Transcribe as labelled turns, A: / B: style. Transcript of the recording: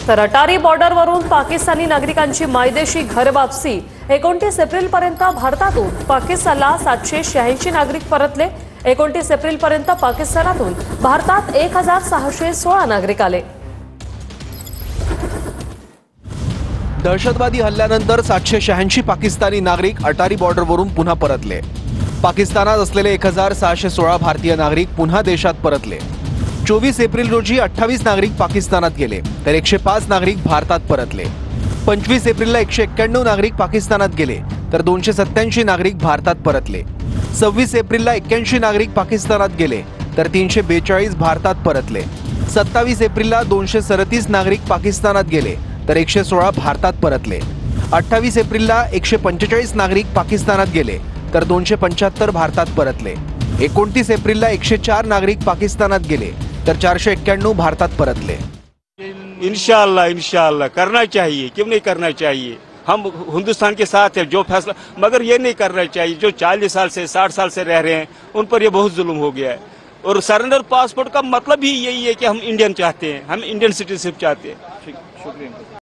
A: तर अटारी बॉर्डरवरून पाकिस्तानी नागरिकांची मायदेशी घरवापसी 29 एप्रिलपर्यंत भारतातून पाकिस्तानला 786 नागरिक परतले। 29 एप्रिलपर्यंत पाकिस्तानातून भारतात 1616 नागरिक आले।
B: दहशतवादी हल्ल्यानंतर 786 पाकिस्तानी नागरिक अटारी बॉर्डरवरून पुन्हा परतले। पाकिस्तानात असलेले 1616 भारतीय नागरिक पुन्हा देशात परतले। 24 एप्रिल रोजी 28 नागरिक पाकिस्तानात गेले तर 105 नागरिक भारतात परतले। 25 एप्रिलला 191 नागरिक पाकिस्तानात गेले तर 287 नागरिक भारतात परतले। 26 एप्रिलला 81 नागरिक पाकिस्तानात गेले तर 342 भारतात परतले। 27 एप्रिलला 237 नागरिक पाकिस्तानात गेले तर 116 भारतात परतले। 28 एप्रिलला 145 नागरिक पाकिस्तानात गेले तर 275 भारतात परतले। 29 एप्रिलला 104 नागरिक पाकिस्तानात गेले तर 491 भारतात परतले।
C: इंशाअल्लाह करना चाहिए, क्यों नहीं करना चाहिए। हम हिंदुस्तान के साथ है, जो फैसला, मगर ये नहीं करना चाहिए। जो 40 साल से 60 साल से रह रहे हैं उन पर ये बहुत जुल्म हो गया है। और सरेंडर पासपोर्ट का मतलब ही यही है कि हम इंडियन चाहते हैं, हम इंडियन सिटीजनशिप चाहते हैं। शुक्रिया।